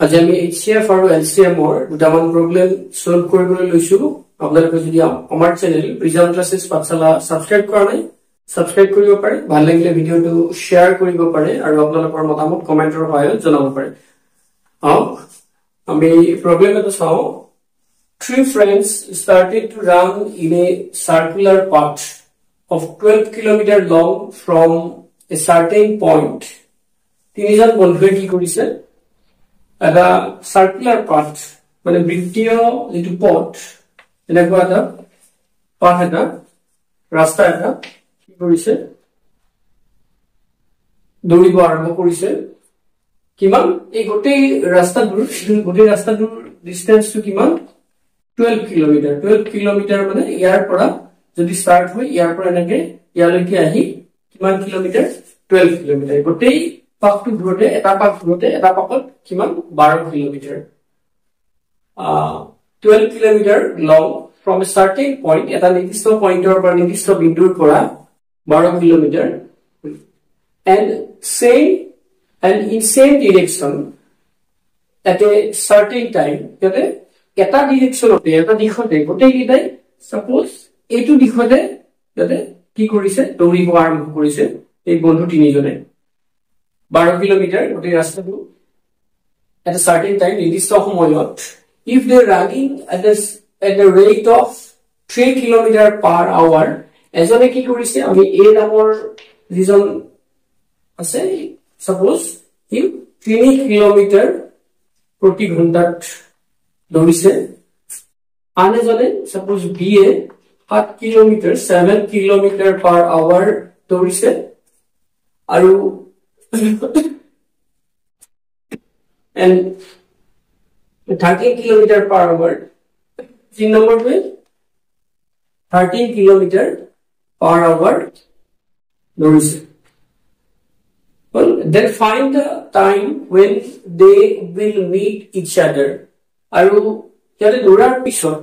আজি আমি HCF আৰু LCM ৰ দুটামান প্ৰবলেম সলভ কৰিবলৈ লৈছো আপোনালোকে যদি আমাৰ চেনেল প্ৰিজম ক্লাसेছ পাঠশালা সাবস্ক্ৰাইব কৰা নাই সাবস্ক্ৰাইব কৰিব পাৰে ভাল লাগিলে ভিডিওটো শেয়াৰ কৰিব পাৰে আৰু আপোনালোকৰ মতামত কমেন্টৰ সহায়ত জনাব পাৰে আমি প্ৰবলেম এটা চাও Three friends started to run in a circular path of 12 km long from a certain point তিনিজন বন্ধুৱে কি কৰিছে এটা সাৰ্কুলাৰ পাথ মানে বৃত্তীয় যেটো পথ এনেকুৱা এটা পাথ এটা ৰাস্তা এটা কি কৰিছে দৌৰিব আৰম্ভ কৰিছে কিমান এই গোটেই ৰাস্তাটোৰ ডিসটেন্সটো কিমান 12 কিলোমিটাৰ মানে ইয়াৰ পৰা যদি স্টাৰ্ট হয় ইয়াৰ পৰা এনেকে ইয়ালৈকে আহি কিমান কিলোমিটাৰ 12 কিলোমিটাৰ গোটেই পাকটো ঘুৰতে এটা পাকত কিমান 12 kilometre 12 kilometre long from a certain point এটা নিৰ্দিষ্ট পইণ্টৰ পৰা নিৰ্দিষ্ট বিন্দুৰ পৰা 12 kilometre and in same direction at a certain time যাতে এটা ডিৰেকচনতে এটা দিশতে গোটেই কিটাই সাপোজ এইটো দিশতে যাতে কি কৰিছে দৌৰিব আৰম্ভ কৰিছে এই বন্ধু তিনিজনে 12 কিলোমিটাৰ গোটেই ৰাস্তাটো at a certain time নিৰ্দিষ্ট সময়ত if they are running at the rate of 3 kilometer per hour এজনে কি কৰিছে আমি এই নামৰ যিজন আছে suppose he 3 কিলোমিটাৰ প্ৰতি ঘণ্টাত দৌৰিছে আনজনে suppose b এ 7 কিলোমিটাৰ per hour দৌৰিছে আৰু and 13 kilometer per hour 3 number पे 13 kilometer per hour दौड़िसे well then find the time when they will meet each other আৰু ইয়াতে দৌৰাৰ পিছত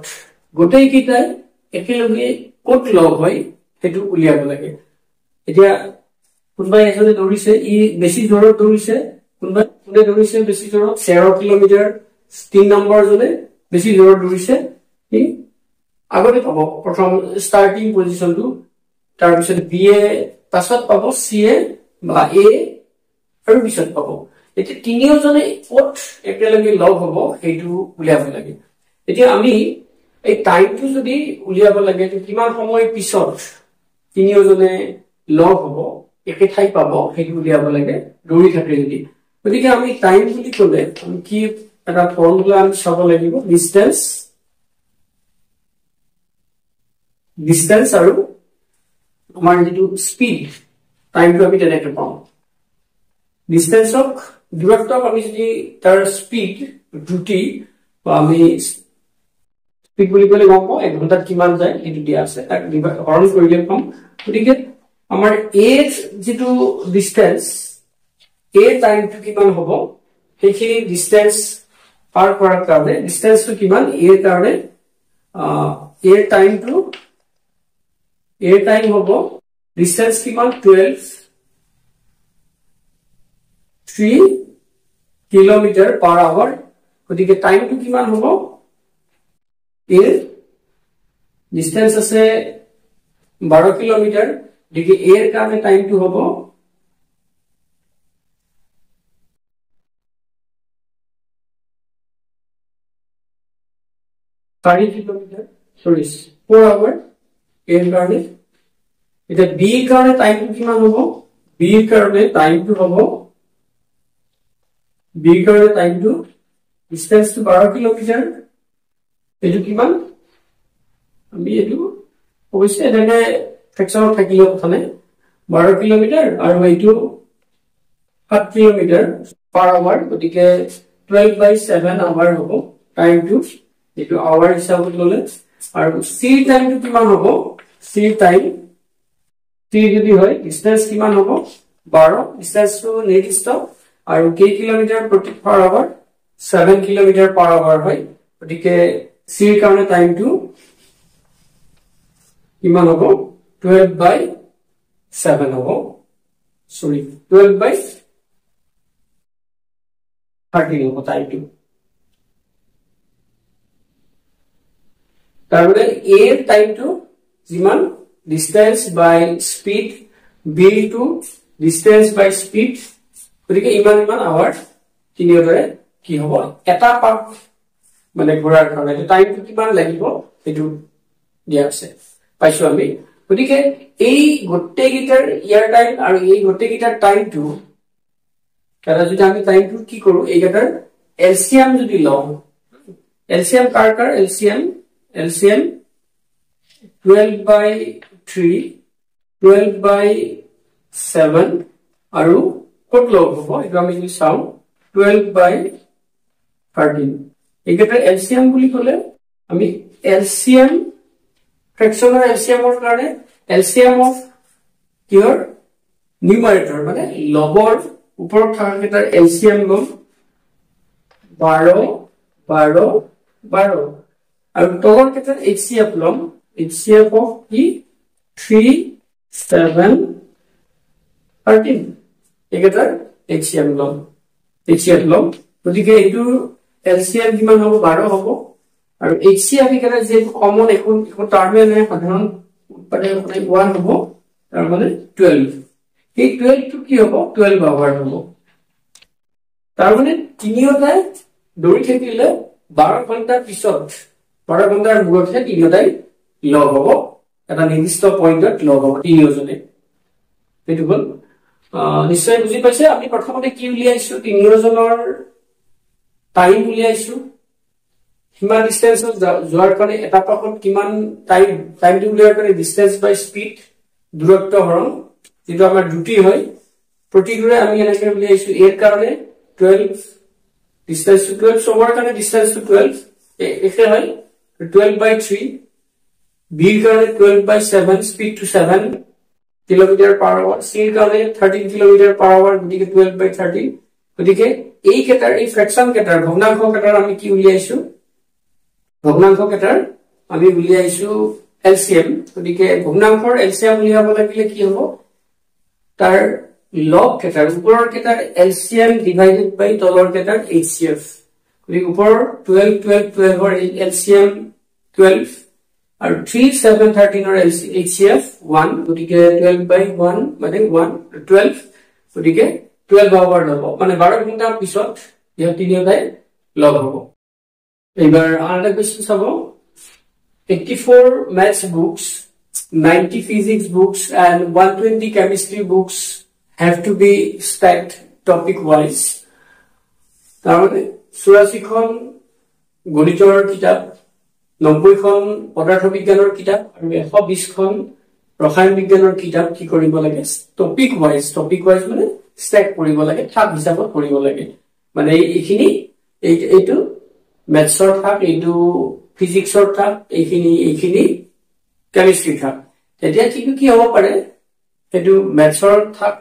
গোটেই কিটাই একেলগে ক'ত লগ হয় হেতু উলিয়াব লাগে এতিয়া কোনবাই এজনে দৌৰিছে ই বেছি জোৰত দৌৰিছে কোনে দৌৰিছে বেছি জোৰত 13 কিলোমিটাৰ 3 নম্বৰ জনে বেছি জোৰত দৌৰিছে ই আগতে পাব প্ৰথম ষ্টাৰ্টিং পজিশনটো তাৰ পিছত বি এ পাছত পাব সি এ বা এ আৰু পিছত পাব এতিয়া তিনিওজনে ক'ত একেলগে লগ হ'ব হেতু উলিয়াব লাগে এতিয়া আমি এই টাইমটো যদি উলিয়াব লাগে কিমান সময় পিছত তিনিওজনে লগ হ'ব একে ঠাই পাব হেতু উলিয়াব লাগে দৌৰি থাকে যদি গতিকে আমি টাইম বুলি ক'লে আমি কি এটা ফৰ্মুলা আমি চাব লাগিব ডিসটেন্স আৰু আমাৰ যেটো স্পিড টাইমটো আমি তেনেকৈ পাওঁ ডিসটেন্সক দূৰত্বক আমি যদি তাৰ স্পিড দ্ৰুতি বা আমি স্পিড বুলি ক'লে গম পাওঁ 1 ঘণ্টাত কিমান যায় এটো দিয়া আছে তাক হৰণ কৰিলে পাম গতিকে আমাৰ এ যেটো ডিসটেন্স এ টাইমটো কিমান হ'ব সেইখিনি ডিসটেন্স পাৰ কৰাৰ কাৰণে ডিসটেন্সটো কিমান এ কাৰণে এ টাইম হ'ব ডিসটেন্স কিমান 3 কিলোমিটাৰ পাৰ আৱাৰ গতিকে টাইমটো কিমান হ'ব এ ডিসটেন্স আছে 12 কিলোমিটাৰ গতিকে এৰ কাৰণে টাইমটো হ'ব 4 কিলোমিটাৰ 4 আৱাৰ এর কারণে এটা বি এর কারণে টাইমটো কিমান হ'ব বি এর কারণে টাইমটো হ'ব বি এর কারণে টাইমটো ডিসটেন্সটো 12 কিলোমিটাৰ এটো কিমান আমি এটো অবশ্যই এনে ফ্ৰেকচনত থাকিলে কথা নাই 12 কিলোমিটাৰ আৰু এইটো 7 কিলোমিটাৰ পাৰ আৱাৰ গতিকে 12/7 আৱাৰ হ'ব টাইমটো এটো আৱাৰ হিচাপত ললে আৰু সি টাইমটো কিমান হ'ব সি টাইম সি যদি হয় ডিসটেন্স কিমান হ'ব 12 ডিসটেন্সটো নিৰ্দিষ্ট আৰু কে কিলোমিটাৰ প্ৰতি per hour 7 kilometre per hour হয় গতিকে সি কাৰণে টাইমটো কিমান হ'ব 12/7 হ'ব সৰি 12/7 13 হ'ব টাইমটো তাৰমানে a এর টাইমটো যিমান ডিসটেন্স বাই স্পিড b টু ডিসটেন্স বাই স্পিড গতিকে ইমান আৱাৰ তিনিওটাৰে কি হ'ব এটা পাক মানে ঘোৰাৰ কাৰণে টাইমটো কিমান লাগিব এটো দিয়া আছে পাইছো আমি গতিকে এই গোটেই গিটাৰ ইয়াৰ টাইম আৰু এই গোটেই গিটাৰ টাইমটো কাৰা যদি আমি টাইমটো কি কৰো এই গিটাৰ এলসিএম যদি লও LCM car LCM 12 by 3 12 by 7 আৰু কত লগ হ'ব এটা আমি যদি চাও 12 by 13 এইটা LCM বুলি কলে আমি LCM ফ্ৰেকশনৰ LCM ৰ কাৰণে LCM of your numerator মানে লগৰ ওপৰত থকা কেইটাৰ LCM লম 12 12 12 আৰু তলৰ কেইটাৰ HCF লম HCF of কি 3 7 13 একেটাৰ HCF লম গতিকে এইটো LCM কিমান হ'ব 12 হ'ব আৰু HCF একেটা যে কমন এখন টাৰ্মিনেল নে সাধাৰণ উৎপাদন 1 হ'ব তাৰ মানে 12 এই 12 টো কি হ'ব 12 আৱাৰ হ'ব তাৰ মানে তিনিওটাই দৌৰি থাকিলে 12 ঘণ্টাৰ পিছত 12 ঘণ্টাৰ মূৰতহে তিনিওটাই লগ হ'ব এটা নিৰ্দিষ্ট পইণ্টত লগ হ'ব তিনিওজনে এইটো হ'ল নিশ্চয় বুজি পাইছে আমি প্ৰথমতে কি উলিয়াইছো তিনিওজনৰ টাইম উলিয়াইছো কিমান ডিসটেন্সত যোৱাৰ কাৰণে এটা পাকত কিমান টাইমটো উলিয়াৰ কাৰণে ডিসটেন্স বাই স্পিড দূৰত্ব হৰণ যেটো আমাৰ দ্ৰুতি হয় প্ৰতিঘৰে আমি এনেকৈ উলিয়াইছো এৰ কাৰণে 12 ডিসটেন্স টু 12 সবৰ কাৰণে ডিসটেন্স টু 12 একে হয় 12 by 3 b কাৰণে 12 by 7 speed to 7 kilometre per hour c কাৰণে 13 কিলোমিটাৰ পাৰ আৱাৰ গতিকে 12 by 13 গতিকে এই কেটাৰ এই ফ্ৰেকশন কেটাৰ ভগ্নাংশ কেটাৰ আমি কি উলিয়াইছো ভগ্নাংশ কেটাৰ আমি উলিয়াইছো LCM গতিকে ভগ্নাংশৰ LCM উলিয়াব লাগিলে কি হ'ব তাৰ লগ কেটাৰ ওপৰৰ কেটাৰ LCM ডিভাইডেড বাই তলৰ কেটাৰ HCF গতিকে ওপৰৰ 12 12 12 ৰ LCM 12 আৰু 3 7 13 ৰ HCF 1 গতিকে 12 by 1 মানে 1 12 গতিকে 12 আৱাৰ হ'ব মানে 12 ঘণ্টাৰ পিছত ইয়া তিনিওটাই লগ হ'ব এবাৰ আনটা কোৱেশ্চন চাব 84 maths books 90 physics books and 120 chemistry books have to be stacked topic wise তাৰমানে 84 খন গণিতৰ কিতাপ 90 খন পদাৰ্থ বিজ্ঞানৰ কিতাপ আৰু 120 খন ৰসায়ন বিজ্ঞানৰ কিতাপ কি কৰিব লাগে টপিক ওয়াইজ মানে স্ট্যাক কৰিব লাগে থাক হিচাপত কৰিব লাগে মানে এইখিনি এইটো ম্যাথছৰ থাক এইটো ফিজিক্সৰ থাক এইখিনি কেমিষ্ট্ৰি থাক তেতিয়া কি হ'ব পাৰে এইটো ম্যাথছৰ থাক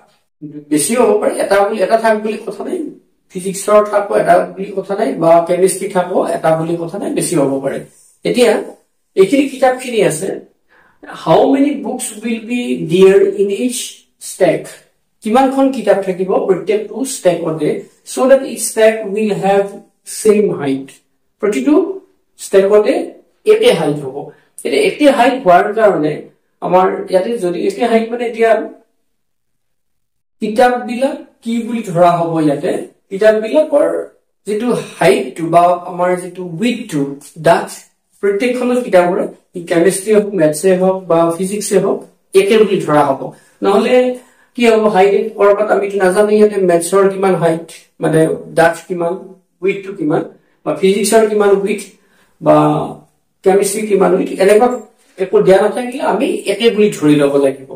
বেছি হ'ব পাৰে এটা থাক বুলি কথা নাই ফিজিক্সৰ থাকো এটা বুলি কথা নাই বা কেমিষ্ট্ৰি থাকো এটা বুলি কথা নাই বেছি হ'ব পাৰে এতিয়া এইখিনি কিতাপখিনি আছে how many books will be there in each stack কিমানখন কিতাপ থাকিব প্ৰত্যেকটো স্ট্যাকতে so that each stack will have same height প্ৰতিটো স্ট্যাকতে একে হাইট হ'ব এটা একে হাইট হোৱাৰ কাৰণে আমাৰ ইয়াতে যদি একে হাইট মানে এতিয়া কিতাপবিলাক কি বুলি ধৰা হ'ব ইয়াতে কিতাপবিলাকৰ যেটো হাইট বা আমাৰ যেটো উইডথ ডাট প্ৰত্যেকখন কিতাপৰ কেমিষ্ট্ৰি হওক ম্যাথছে হওক বা ফিজিক্সে হওক একে বুলি ধৰা হ'ব নহলে কি হ'ব হাইট কৰবাত আমি নাজানো ইয়াতে ম্যাথছৰ কিমান হাইট মানে ডাট কিমান উইডথ কিমান বা ফিজিক্সৰ কিমান উইডথ বা কেমিষ্ট্ৰি কিমান উইডথ এনেকুৱা একো জ্ঞান নাথাকিলে আমি একে বুলি ধৰি ল'ব লাগিব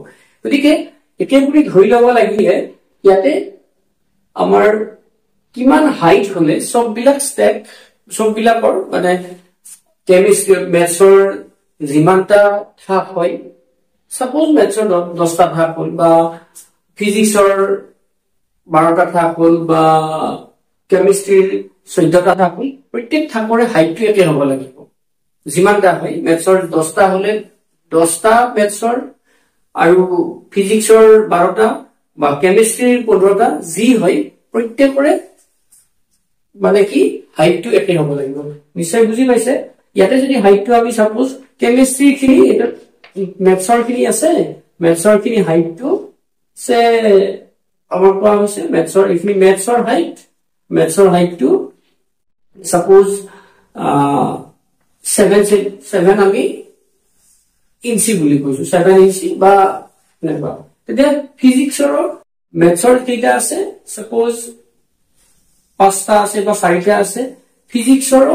গতিকে একে বুলি ধৰি ল'ব লাগিলে ইয়াতে আমাৰ কিমান হাইট হলে সববিলাক স্ট্যাক সববিলাকৰ মানে কেমিষ্ট্ৰি ম্যাথছৰ যিমানটা থাক হয় সাপোজ ম্যাথছৰ 10টা থাক হল বা ফিজিক্সৰ 12টা থাক হল বা কেমিষ্ট্ৰিৰ 14টা থাক হল প্ৰত্যেক থাকৰে হাইটটো একে হ'ব লাগিব যিমানটা হয় ম্যাথছৰ 10টা হলে 10টা ম্যাথছৰ আৰু ফিজিক্সৰ 12টা বা কেমিষ্ট্ৰিৰ 15টা যি হয় প্ৰত্যেকৰে মানে কি হাইটটো একে হ'ব লাগিব নিশ্চয় বুজি পাইছে ইয়াতে যদি হাইটটো আমি সাপোজ কেমিস্ট্রি খিনি এটা ম্যাথছৰ খিনি আছে ম্যাথছৰ খিনি হাইটটো সে আমাৰ কোৱা হৈছে ম্যাথছৰ ইফনি ম্যাথছৰ হাইটটো সাপোজ 7 আমি ইঞ্চি বুলি কৈছো 7 ইঞ্চি বা নেবা তেতিয়া ফিজিক্সৰ ম্যাথছৰ কেইটা আছে সাপোজ 5টা আছে বা 4টা আছে ফিজিক্সৰ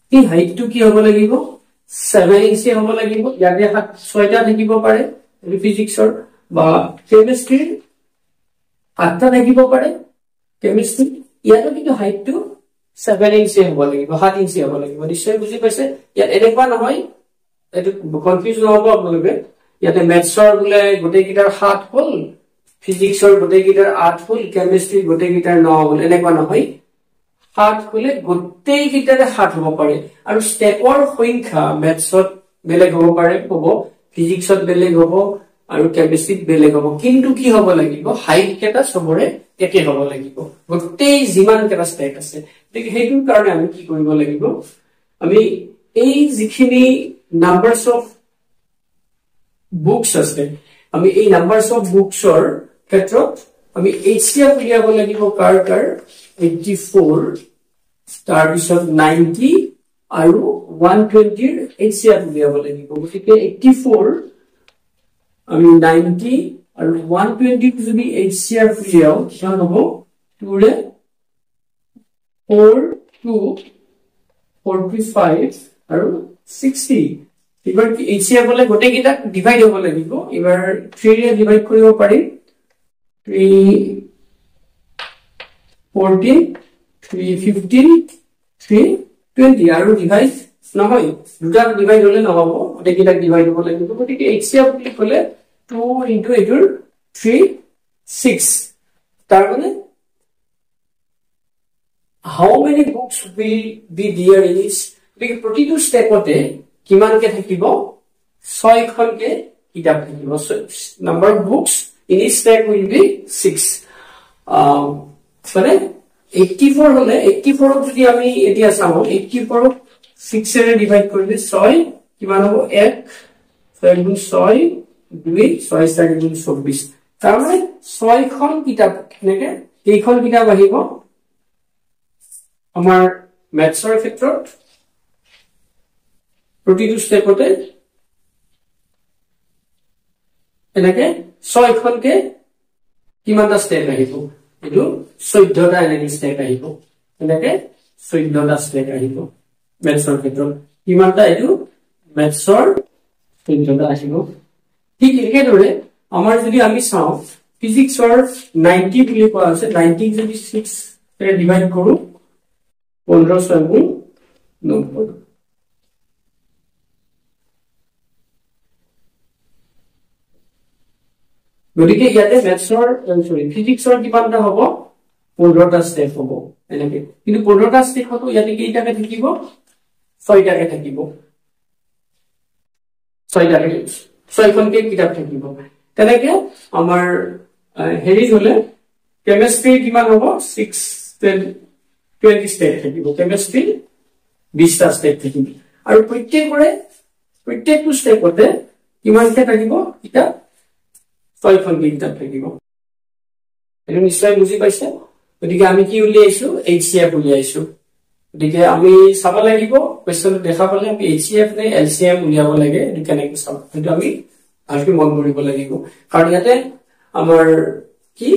কি হাইটটো কি হ'ব লাগিব 7 ইঞ্চি হ'ব লাগিব ইয়াতে 6টা থাকিব পাৰে ফিজিক্সৰ বা কেমিস্ট্ৰিৰ 8টা থাকিব পাৰে কেমিস্ট্ৰি ইয়াতে কিন্তু হাইটটো 7 ইঞ্চি হ'ব লাগিব 7 ইঞ্চি হ'ব লাগিব নিশ্চয় বুজি পাইছে ইয়াত এনেকুৱা নহয় এটো কনফিউজ নহব আপোনালোকে ইয়াতে ম্যাথছৰ বুলে গোটেই কিটাৰ 7 হ'ল ফিজিক্সৰ গোটেই কিটাৰ 8 হ'ল কেমিস্ট্ৰি গোটেই কিটাৰ 9 হ'ল এনেকুৱা নহয় 7 হলে গোটেই কিটাৰে 7 হ'ব পাৰে আৰু স্টেপৰ সংখ্যা ম্যাথছত বেলেগ হ'ব পাৰে হ'ব ফিজিক্সত বেলেগ হ'ব আৰু কেমিস্ট্ৰিত বেলেগ হ'ব কিন্তু কি হ'ব লাগিব হাইট কেটা সবৰে একে হ'ব লাগিব গোটেই যিমান কেটা স্টেপ আছে ঠিক হেতুৰ কাৰণে আমি কি কৰিব লাগিব আমি এই যিখিনি নাম্বাৰস অফ বুকস আছে আমি এই নাম্বাৰস অফ বুকসৰ ক্ষেত্ৰত আমি HCF উলিয়াব লাগিব কাৰ 84 তাৰ পিছত 90 আৰু 120 ৰ HCF উলিয়াব লাগিব গতিকে 84 আমি 90 আৰু 120 যদি HCF উলিয়াও কিমান হ'ব 2 ৰে 4 2 45 আৰু 60 এবাৰ কি HCF হলে গোটেই কিটা ডিভাইড হ'ব লাগিব এবাৰ 3 ৰে ডিভাইড কৰিব পাৰি 3 40 315 320 আৰু ডিভাইড নহয় দুটা ডিভাইড হলে নহব গোটেই কিটা ডিভাইড হ'ব লাগিব গতিকে HCF বুলি কলে 2 into 8 3 6 তাৰ মানে how many books will be there in each because প্ৰতিটো স্টেপতে কিমান কে থাকিব 6 খন কে কিতাপ থাকিব number of books in each step will be 6 মানে 84 হলে 84 ক যদি আমি এতিয়া চাও 84 ক 6 ৰে ডিভাইড কৰিলে 6 কিমান হ'ব 1 6 গুণ 6 2 6 4 গুণ 24 তাৰ মানে 6 খন কিতাপ নেকে এইখন কিতাপ আহিব আমাৰ ম্যাথছৰ ক্ষেত্ৰত প্ৰতিটো স্টেপতে এনেকে 6 খনকে কিমানটা স্টেপ আহিব এটো 14টা এনেকে স্টেপ আহিব এনেকে 14টা স্টেপ আহিব ম্যাথছৰ ক্ষেত্ৰত কিমানটা এটো ম্যাথছৰ 14টা আহিব ঠিক একেদৰে আমাৰ যদি আমি চাও ফিজিক্সৰ 90 বুলি কোৱা আছে 90 যদি 6 ৰে ডিভাইড কৰো 15 6 গুণ 90 গতিকে ইয়াতে ম্যাথছৰ সৰি ফিজিক্সৰ কিমানটা হ'ব 15টা স্টেপ হ'ব এনেকে কিন্তু 15টা স্টেপ হতো ইয়াতে কেইটাকে থাকিব 6টাকে থাকিব 6খনকে কিতাপ থাকিব তেনেকে আমাৰ হেৰি হলে কেমিস্ট্ৰি কিমান হ'ব 20 স্টেপ থাকিব কেমিস্ট্ৰি 20টা স্টেপ থাকিব আৰু প্ৰত্যেকটো স্টেপতে কিমানটা থাকিব কিতাপ 6খন কিতাপ থাকিব এটো নিশ্চয় বুজি পাইছে গতিকে আমি কি উলিয়াইছো HCF উলিয়াইছো গতিকে আমি চাব লাগিব কোৱেশ্চন দেখা পালে আমি HCF নে LCM উলিয়াব লাগে এটো কেনেকৈ চাব এটো আমি ভালকৈ মন কৰিব লাগিব কাৰণ ইয়াতে আমাৰ কি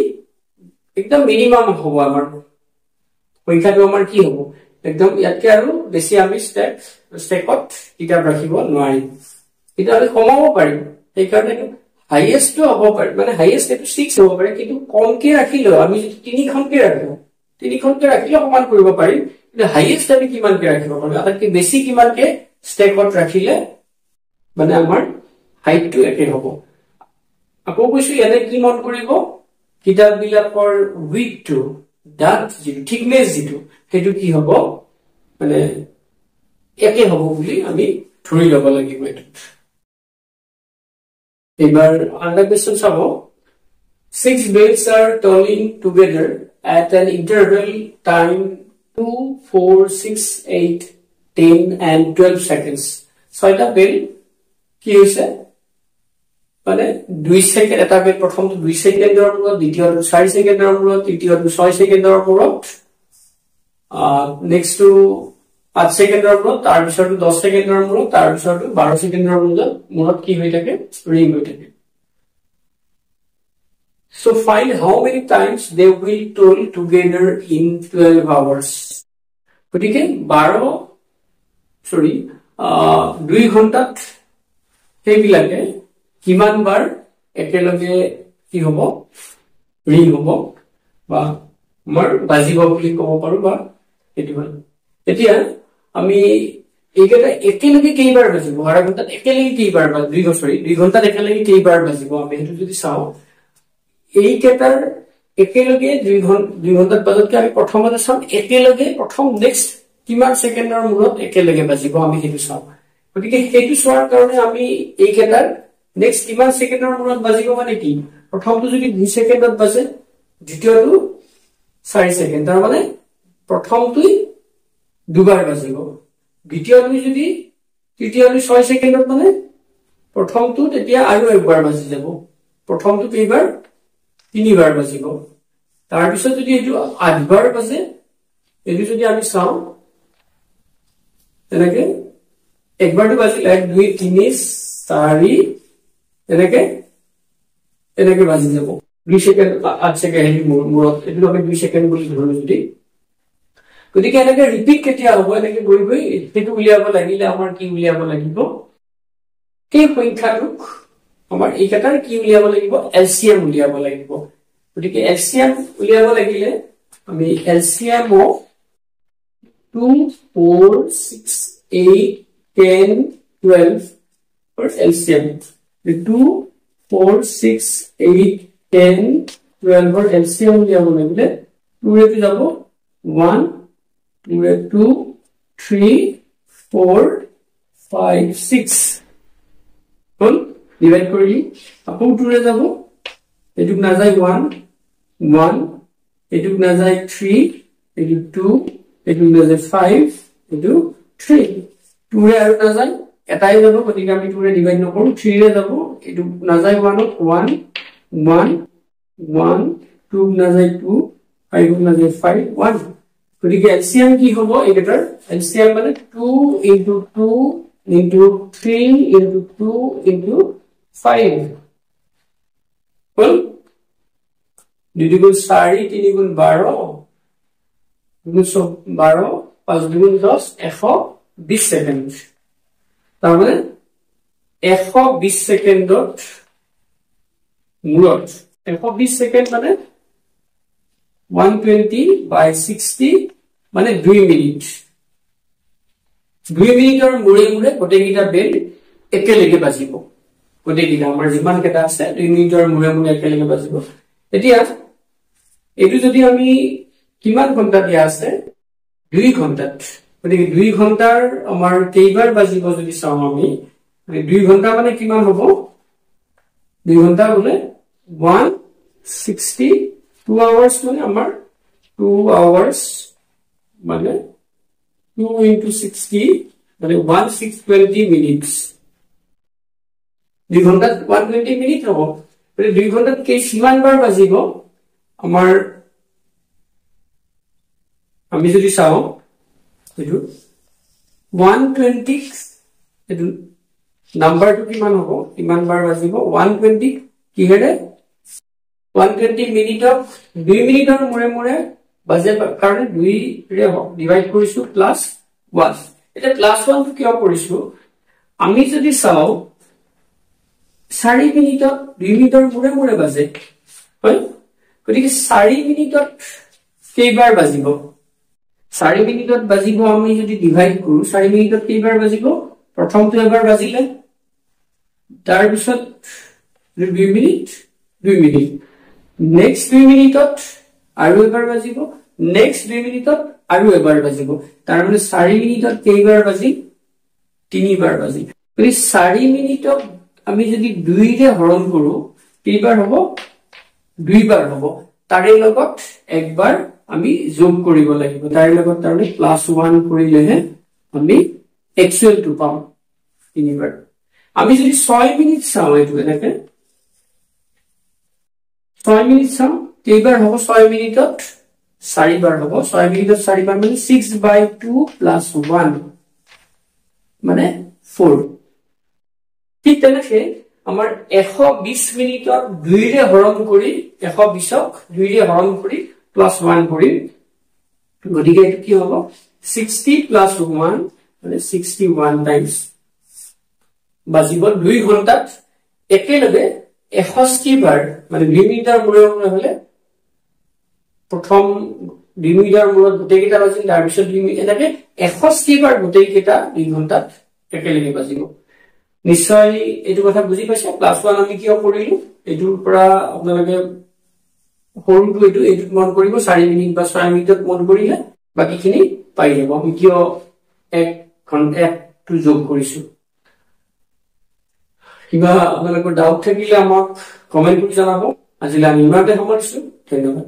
একদম মিনিমাম হ'ব আমাৰ পৰীক্ষাটো আমাৰ কি হ'ব একদম ইয়াতকে আৰু বেছি আমি স্টেপত কিতাপ ৰাখিব নোৱাৰিম এটা আমি কমাব পাৰিম এই কাৰণে হাইয়েস্ট হ'ব পাৰে মানে হাইয়েস্ট এটো 6 হ'ব পাৰে কিন্তু কমকে ৰাখিলো আমি 3খনকে ৰাখিলো সমান কৰিব পাৰিম কিন্তু হাইয়েস্ট আমি কিমানকে ৰাখিব পাৰো আটাইতকৈ বেছি কিমানকে স্টেপত ৰাখিলে মানে আমাৰ হাইটটো একে হ'ব আকৌ কৈছো ইয়াতে কি মন কৰিব কিতাপ বিলাকৰ উইডথটো ডাট যিটো থিকনেস যিটো হেতু কি হ'ব মানে একে হ'ব বুলি আমি ধৰি ল'ব লাগিব এটো এবাৰ আন্ডাৰ কোৱেশ্চন চাব 6 bells are tolling together at an interval time 2, 4, 6, 8, 10 and 12 seconds. ছয়টা বেল কি হৈছে মানে 2 সেকেন্ড এটা বেল প্ৰথমটো 2 সেকেন্ডৰ মূৰত দ্বিতীয়টো 4 সেকেন্ডৰ মূৰত তৃতীয়টো 6 সেকেন্ডৰ মূৰত নেক্সট টু 5 সেকেন্ডৰ মূৰত তাৰ পিছৰটো 10 সেকেন্ডৰ মূৰত তাৰ পিছৰটো 12 সেকেন্ডৰ মূৰত কি হৈ থাকে ৰিং হৈ থাকে So find how many times they will toll together in 12 hours. গতিকে 2 ঘণ্টাত সেইবিলাকে কিমান বাৰ একেলগে কি হ'ব ৰিং হ'ব বা আমাৰ বাজিব বুলি ক'ব পাৰো বা এটো হয় এতিয়া আমি এইকেইটা একেলগে কেইবাৰ বাজিব 12 ঘণ্টাত একেলগে কেইবাৰ বা 2 ঘণ্টাত একেলগে কেইবাৰ বাজিব আমি হেতু যদি চাও এই কেটাৰ একেলগে 2 ঘণ্টাত বাজতকে আমি প্ৰথমতে চাম একেলগে প্ৰথম নেক্সট কিমান সেকেন্ডৰ মূৰত একেলগে বাজিব আমি হেতু চাম গতিকে হেতু চোৱাৰ কাৰণে আমি এই কেটাৰ নেক্সট কিমান সেকেন্ডৰ মূৰত বাজিব মানে কি প্ৰথমটো যদি 2 সেকেন্ডত বাজে দ্বিতীয়টো 4 সেকেন্ড তাৰ মানে প্ৰথমটোই দুবাৰ বাজিব দ্বিতীয়টো যদি তৃতীয়টো 6 সেকেন্ডত মানে প্ৰথমটো তেতিয়া আৰু একবাৰ বাজি যাব প্ৰথমটো কেইবাৰ তিনিবাৰ বাজিব তাৰ পিছত যদি এটো আঠবাৰ বাজে এটো যদি আমি চাও তেনেকে একবাৰটো বাজিলে 1 2 3 4 এনেকে বাজি যাব 2 সেকেন্ড 8 সেকেন্ড মূৰত এটো আমি 2 সেকেন্ড বুলি ধৰো যদি গতিকে এনেকে ৰিপিট কেতিয়া হ'ব এনেকে গৈ গৈ এটো উলিয়াব লাগিলে আমাৰ কি উলিয়াব লাগিব এই সংখ্যাটোক আমাৰ এই কেটাৰ কি উলিয়াব লাগিব এলসিএম উলিয়াব লাগিব গতিকে এলসিএম উলিয়াব লাগিলে আমি LCM of 2 4 6 8 10 12 for LCM 2 4 6 8 10 12 for LCM উলিয়াব লাগিলে 2 ৰে যাব 1 2 ৰে 2 3 4 5 6 হল ডিভাইড কৰি আকৌ 2 ৰে যাব এটুক না যায় 1 1 এটুক না যায় 3 এটুক 2 এটুক না যায় 5 এটুক 3 2 ৰে আৰু না যায় এটাই যাব গতিকে আমি 2 ৰে ডিভাইড নকৰো 3 ৰে যাব এটুক না যায় 1 1 1 1 2 না যায় 2 5 না যায় 5 1 গতিকে এলসিএম কি হ'ব এটাৰ এলসিএম মানে 2 into 2 into 3 into 2 into 5 well 2 গুণ 4 3 গুণ 12 গুণ 12 5 গুণ 10 120 সেকেন্ড তাৰ মানে 120 সেকেন্ডত মূৰত 120 সেকেন্ড মানে 120 by 60 মানে 2 মিনিট 2 মিনিটৰ মূৰে মূৰে গোটেইটা বেল একেলগে বাজিব গোটেইটা আমাৰ যিমান কেটা আছে 2 মিনিটৰ মূৰে মূৰে একেলগে বাজিব এতিয়া এটো যদি আমি কিমান ঘণ্টা দিয়া আছে 2 ঘণ্টাত গতিকে 2 ঘণ্টাৰ আমাৰ কেইবাৰ বাজিব যদি চাও আমি 2 ঘণ্টা মানে কিমান হ'ব 2 ঘণ্টা মানে 162 hours মানে আমাৰ 2 hours মানে 2 into 60 মানে 1620 minutes 2 ঘণ্টাত 120 মিনিট হ'ব মানে 2 ঘণ্টাত কে কিমান বাৰ বাজিব আমাৰ আমি যদি চাও এটো 120 এটো নাম্বাৰটো কিমান হ'ব কিমান বাৰ বাজিব 120 কি হেৰে 120 মিনিটক 2 মিনিটৰ মূৰে মূৰে বাজে কাৰণে 2 ৰে ডিভাইড কৰিছো প্লাস 1 এটা প্লাস 1 কিয় কৰিছো আমি যদি চাও 4 মিনিটত 2 মিনিটৰ মূৰে মূৰে বাজে হয় গতিকে 4 মিনিটত কেইবাৰ বাজিব 4 মিনিটত বাজিব আমি যদি ডিভাইড কৰো 4 মিনিটত কেইবাৰ বাজিব প্ৰথমটো এবাৰ বাজিলে তাৰ পিছত 2 মিনিট নেক্সট 2 মিনিটত আৰু এবাৰ বাজিব নেক্সট 2 মিনিটত আৰু এবাৰ বাজিব তাৰ মানে 4 মিনিটত কেইবাৰ বাজি 3 বাৰ বাজি গতিকে 4 মিনিটক আমি যদি 2 ৰে হৰণ কৰো কেইবাৰ হ'ব 2 বাৰ হ'ব তাৰে লগত একবাৰ আমি যোগ কৰিব লাগিব তাৰ লগত তাৰমানে +1 কৰিলেহে আমি একচুৱেলটো পাম তিনিবাৰ আমি যদি 6 মিনিট চাও এইটো এনেকে 6 মিনিট চাও কেইবাৰ হ'ব 6 মিনিটত 4 বাৰ হ'ব 6 মিনিটত 4 বাৰ মানে 6/2 + 1 মানে 4 ঠিক তেনেকে আমাৰ 120 মিনিটত 2 ৰে হৰণ কৰি 120ক 2 ৰে হৰণ কৰি +1 কৰি গতিকে এটো কি হ'ব 60 + 1 মানে 61 টাইমছ বাজিব 2 ঘণ্টাত একেলগে 61 বাৰ মানে 2 মিনিটৰ মূৰে মূৰে হলে প্ৰথম 2 মিনিটৰ মূৰত গোটেই কেইটা বাজিল তাৰ পিছত 2 মিনিট এনেকে 61 বাৰ গোটেই কেইটা 2 ঘণ্টাত একেলগে বাজিব নিশ্চয় এটো কথা বুজি পাইছে +1 আমি কিয় কৰিলো এটোৰ পৰা আপোনালোকে সৰুটো এটো মন কৰিব 4 মিনিট বা 6 মিনিটত মন কৰিলে বাকিখিনি পাই যাব আমি কিয় এক ঘণ্টাটো যোগ কৰিছো কিবা আপোনালোকৰ ডাউট থাকিলে আমাক কমেন্ট কৰি জনাব আজিলৈ আমি ইমানতে সামৰিছো ধন্যবাদ